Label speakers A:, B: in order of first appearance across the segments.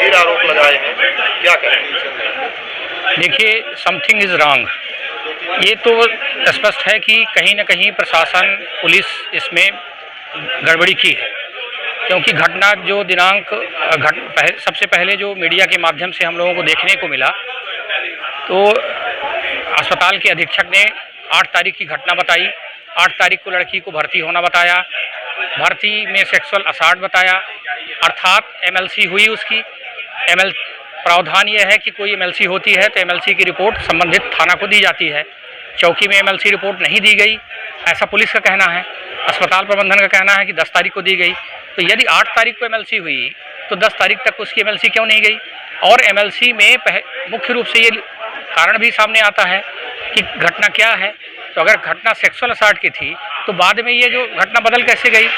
A: गंभीर आरोप लगाए हैं, क्या कहेंगे?
B: देखिए, समथिंग इज़ रॉन्ग। ये तो स्पष्ट है कि कहीं न कहीं प्रशासन, पुलिस इसमें गड़बड़ी की है, क्योंकि घटना जो सबसे पहले जो मीडिया के माध्यम से हम लोगों को देखने को मिला, तो अस्पताल के अधीक्षक ने 8 तारीख की घटना बताई। 8 तारीख को लड़की को भर्ती होना बताया, भर्ती में सेक्सुअल असॉल्ट बताया, अर्थात एमएलसी हुई उसकी। प्रावधान यह है कि कोई एमएलसी होती है तो एमएलसी की रिपोर्ट संबंधित थाना को दी जाती है। चौकी में एमएलसी रिपोर्ट नहीं दी गई, ऐसा पुलिस का कहना है। अस्पताल प्रबंधन का कहना है कि 10 तारीख को दी गई। तो यदि 8 तारीख को एमएलसी हुई तो 10 तारीख तक उसकी एमएलसी क्यों नहीं गई? और एमएलसी में मुख्य रूप से ये कारण भी सामने आता है कि घटना क्या है। तो अगर घटना सेक्सुअल असॉल्ट की थी तो बाद में ये जो घटना बदल कैसे गई,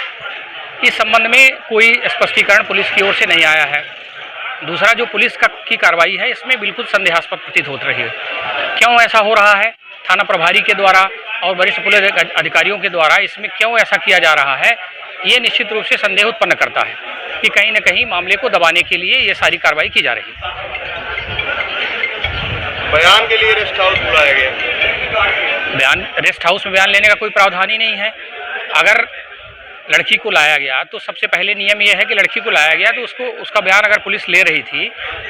B: इस संबंध में कोई स्पष्टीकरण पुलिस की ओर से नहीं आया है। दूसरा, जो पुलिस की कार्रवाई है इसमें बिल्कुल संदेहास्पद प्रतीत हो रही है। क्यों ऐसा हो रहा है? थाना प्रभारी के द्वारा और वरिष्ठ पुलिस अधिकारियों के द्वारा इसमें क्यों ऐसा किया जा रहा है, ये निश्चित रूप से संदेह उत्पन्न करता है कि कहीं न कहीं मामले को दबाने के लिए ये सारी कार्रवाई की जा रही है।
A: बयान के लिए रेस्ट हाउस बुलाया गया।
B: रेस्ट हाउस में बयान लेने का कोई प्रावधान ही नहीं है। अगर लड़की को लाया गया तो सबसे पहले नियम यह है कि लड़की को लाया गया तो उसका बयान अगर पुलिस ले रही थी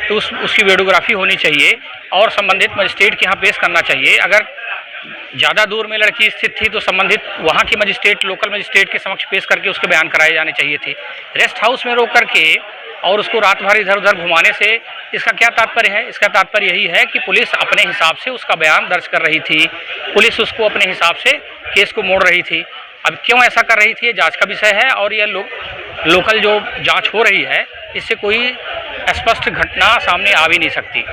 B: तो उसकी वीडियोग्राफी होनी चाहिए और संबंधित मजिस्ट्रेट के यहाँ पेश करना चाहिए। अगर ज़्यादा दूर में लड़की स्थित थी तो संबंधित वहाँ के मजिस्ट्रेट, लोकल मजिस्ट्रेट के समक्ष पेश करके उसके बयान कराए जाने चाहिए थे। रेस्ट हाउस में रोक करके और उसको रात भर इधर उधर घुमाने से इसका क्या तात्पर्य है? इसका तात्पर्य यही है कि पुलिस अपने हिसाब से उसका बयान दर्ज कर रही थी, पुलिस उसको अपने हिसाब से केस को मोड़ रही थी। अब क्यों ऐसा कर रही थी, ये जांच का विषय है और ये लोकल जो जांच हो रही है इससे कोई स्पष्ट घटना सामने आ भी नहीं सकती।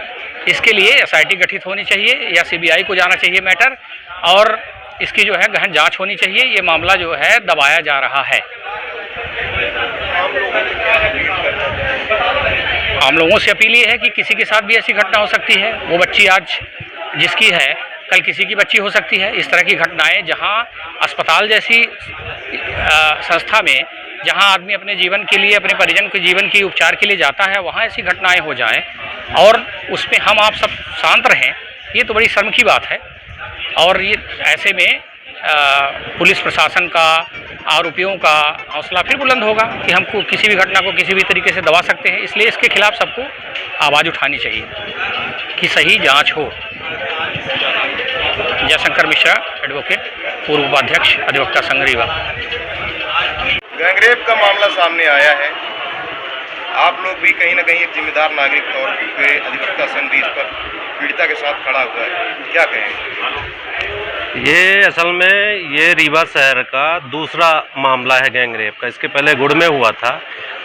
B: इसके लिए एसआईटी गठित होनी चाहिए या सीबीआई को जाना चाहिए मैटर, और इसकी जो है गहन जांच होनी चाहिए। ये मामला जो है दबाया जा रहा है। आम लोगों से अपील ये है कि किसी के साथ भी ऐसी घटना हो सकती है। वो बच्ची आज जिसकी है कल किसी की बच्ची हो सकती है। इस तरह की घटनाएं जहां अस्पताल जैसी संस्था में जहां आदमी अपने जीवन के लिए, अपने परिजन के जीवन के उपचार के लिए जाता है, वहां ऐसी घटनाएं हो जाएं और उसमें हम आप सब शांत रहें, ये तो बड़ी शर्म की बात है। और ये ऐसे में पुलिस प्रशासन का, आरोपियों का हौसला फिर बुलंद होगा कि हमको किसी भी घटना को किसी भी तरीके से दबा सकते हैं। इसलिए इसके खिलाफ सबको आवाज़ उठानी चाहिए कि सही जांच हो। जयशंकर मिश्रा, एडवोकेट, पूर्व उपाध्यक्ष अधिवक्ता संघ रीवा।
A: गैंगरेप का मामला सामने आया है। आप लोग भी कहीं ना कहीं एक जिम्मेदार नागरिक तौर पे अधिवक्ता संघ भी इस पर पीड़िता के साथ खड़ा हुआ है, क्या कहेंगे?
C: ये असल में ये रीवा शहर का दूसरा मामला है गैंगरेप का। इसके पहले गुड़ में हुआ था,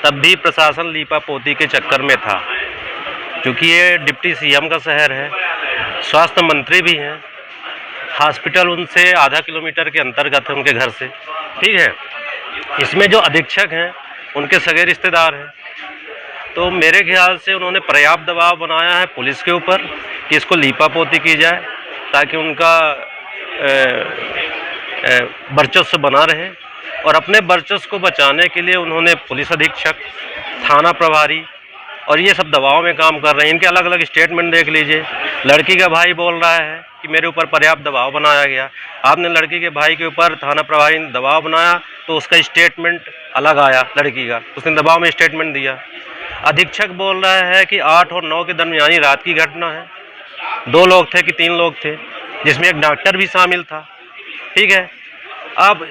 C: तब भी प्रशासन लीपापोती के चक्कर में था। क्योंकि ये डिप्टी सीएम का शहर है, स्वास्थ्य मंत्री भी हैं, हॉस्पिटल उनसे आधा किलोमीटर के अंतर्गत है उनके घर से, ठीक है। इसमें जो अधीक्षक हैं उनके सगे रिश्तेदार हैं, तो मेरे ख्याल से उन्होंने पर्याप्त दबाव बनाया है पुलिस के ऊपर कि इसको लीपापोती की जाए ताकि उनका वर्चस्व बना रहे। और अपने वर्चस्व को बचाने के लिए उन्होंने पुलिस अधीक्षक, थाना प्रभारी और ये सब दबाव में काम कर रहे हैं। इनके अलग अलग स्टेटमेंट देख लीजिए। लड़की का भाई बोल रहा है कि मेरे ऊपर पर्याप्त दबाव बनाया गया। आपने लड़की के भाई के ऊपर थाना प्रभारी ने दबाव बनाया तो उसका स्टेटमेंट अलग आया लड़की का, उसने दबाव में स्टेटमेंट दिया। अधीक्षक बोल रहा है कि 8 और 9 के दरमियानी रात की घटना है, 2 लोग थे कि 3 लोग थे, जिसमें एक डॉक्टर भी शामिल था, ठीक है। अब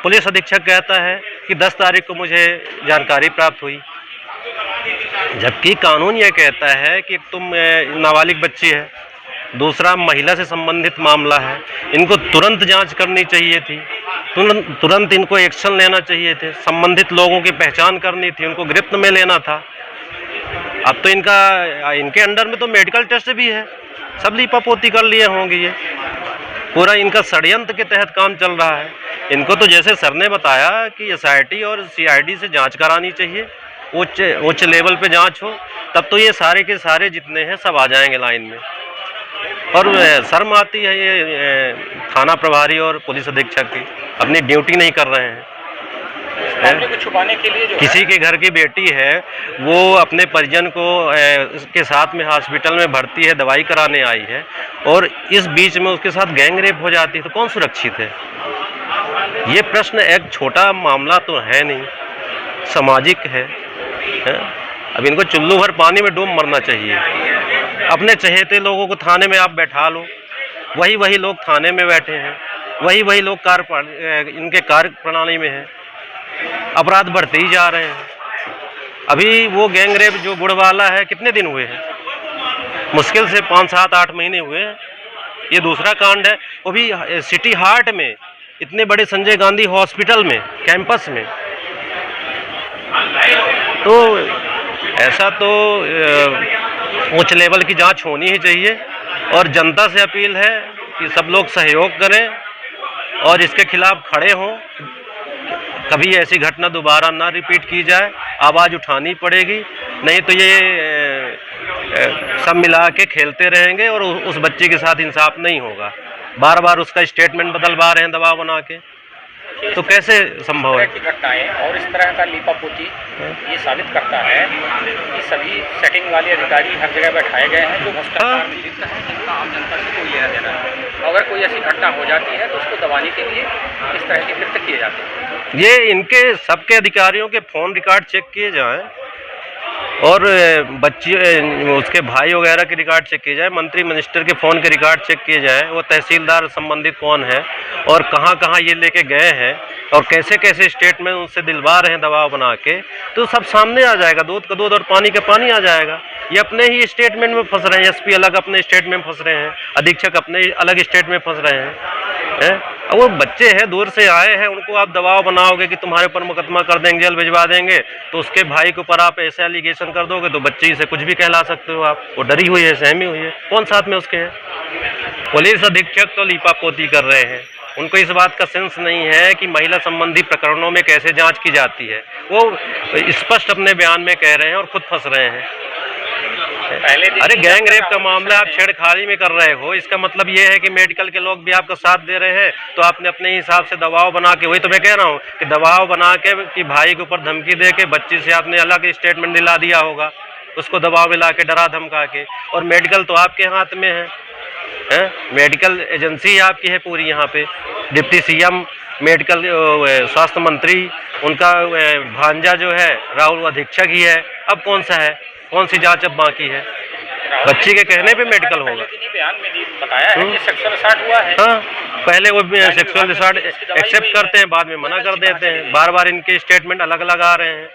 C: पुलिस अधीक्षक कहता है कि 10 तारीख को मुझे जानकारी प्राप्त हुई, जबकि कानून यह कहता है कि तुम नाबालिग बच्ची है, दूसरा महिला से संबंधित मामला है, इनको तुरंत जांच करनी चाहिए थी, तुरंत इनको एक्शन लेना चाहिए थे, संबंधित लोगों की पहचान करनी थी, उनको गिरफ्त में लेना था। अब तो इनके अंडर में तो मेडिकल टेस्ट भी है, सब लीपापोती कर लिए होंगे। ये पूरा इनका षड्यंत्र के तहत काम चल रहा है। इनको तो जैसे सर ने बताया कि एसआईटी और सीआईडी से जांच करानी चाहिए, उच्च लेवल पे जांच हो, तब तो ये सारे के सारे जितने हैं सब आ जाएंगे लाइन में। और शर्म आती है ये थाना प्रभारी और पुलिस अधीक्षक की, अपनी ड्यूटी नहीं कर रहे हैं।
B: मामले को छुपाने के लिए जो
C: किसी के घर की बेटी है, वो अपने परिजन को के साथ में हॉस्पिटल में भर्ती है, दवाई कराने आई है, और इस बीच में उसके साथ गैंग रेप हो जाती है, तो कौन सुरक्षित है? ये प्रश्न एक छोटा मामला तो है नहीं, सामाजिक है? अब इनको चुल्लू भर पानी में डूब मरना चाहिए। अपने चहेते लोगों को थाने में आप बैठा लो, वही लोग थाने में बैठे हैं, वही लोग इनके कार्य प्रणाली में हैं, अपराध बढ़ते ही जा रहे हैं। अभी वो गैंग रेप जो गुड़वाला है, कितने दिन हुए हैं? मुश्किल से 5, 7, 8 महीने हुए हैं। ये दूसरा कांड है, वो भी सिटी हार्ट में, इतने बड़े संजय गांधी हॉस्पिटल में, कैंपस में। तो ऐसा तो उच्च लेवल की जांच होनी ही चाहिए, और जनता से अपील है कि सब लोग सहयोग करें और इसके खिलाफ खड़े हों। कभी ऐसी घटना दोबारा ना रिपीट की जाए, आवाज़ उठानी पड़ेगी, नहीं तो ये सब मिला के खेलते रहेंगे और उस बच्चे के साथ इंसाफ नहीं होगा। बार बार उसका स्टेटमेंट बदलवा रहे हैं दबाव बना के, तो कैसे संभव है?
B: घटनाएं और इस तरह का लीपापोती ये साबित करता है कि सभी सेटिंग वाले अधिकारी हर जगह बैठाए गए हैं जो भ्रष्टाचार में लिप्त हैं, जिनका आम जनता से कोई लेना देना है। अगर कोई ऐसी घटना हो जाती है तो उसको दबाने के लिए इस तरह के कृत्य किए जाते हैं।
C: ये इनके सबके अधिकारियों के फ़ोन रिकॉर्ड चेक किए जाएं, और बच्चे उसके भाई वगैरह के रिकॉर्ड चेक किए जाए, मंत्री मिनिस्टर के फ़ोन के रिकॉर्ड चेक किए जाए, वो तहसीलदार संबंधित कौन है और कहाँ कहाँ ये लेके गए हैं और कैसे कैसे स्टेटमेंट उनसे दिलवा रहे हैं दबाव बना के, तो सब सामने आ जाएगा। दूध का दूध और पानी का पानी आ जाएगा। ये अपने ही स्टेटमेंट में फंस रहे हैं, एसपी अलग अपने स्टेटमेंट में फंस रहे हैं, अधीक्षक अपने अलग स्टेट में फंस रहे हैं। अब वो बच्चे हैं, दूर से आए हैं, उनको आप दबाव बनाओगे कि तुम्हारे ऊपर मुकदमा कर देंगे, जेल भिजवा देंगे, तो उसके भाई के ऊपर आप ऐसे एलिगेशन कर दोगे तो बच्चे से कुछ भी कहला सकते हो आप। वो डरी हुई है, सहमी हुई है, कौन साथ में उसके है? पुलिस अधीक्षक तो लीपापोती कर रहे हैं, उनको इस बात का सेंस नहीं है कि महिला संबंधी प्रकरणों में कैसे जांच की जाती है। वो स्पष्ट अपने बयान में कह रहे हैं और खुद फंस रहे हैं। अरे गैंग रेप का मामला आप छेड़खानी में कर रहे हो, इसका मतलब ये है कि मेडिकल के लोग भी आपका साथ दे रहे हैं, तो आपने अपने हिसाब से दबाव बना के, वही तो मैं कह रहा हूँ कि दबाव बना के कि भाई के ऊपर धमकी दे के बच्ची से आपने अलग स्टेटमेंट दिला दिया होगा, उसको दबाव मिला के डरा धमका के। और मेडिकल तो आपके हाथ में है, मेडिकल एजेंसी आपकी है पूरी। यहाँ पे डिप्टी सीएम, मेडिकल स्वास्थ्य मंत्री, उनका भांजा जो है राहुल अधीक्षक ही है। अब कौन सा है, कौन सी जांच अब बाकी है? बच्ची के कहने पे मेडिकल होगा।
B: बयान में बताया है कि सेक्सुअल असॉल्ट हुआ है।
C: हाँ, पहले वो सेक्सुअल असॉल्ट एक्सेप्ट करते हैं, बाद में मना कर देते हैं। बार बार इनके स्टेटमेंट अलग अलग आ रहे हैं।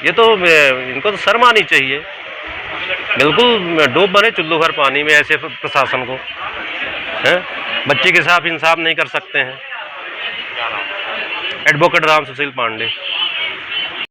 C: ये तो इनको तो शर्म आनी चाहिए। बिल्कुल डूब मरे चुल्लू भर पानी में ऐसे प्रशासन को, हैं? बच्ची के साथ इंसाफ नहीं कर सकते हैं। एडवोकेट राम सुशील पांडे।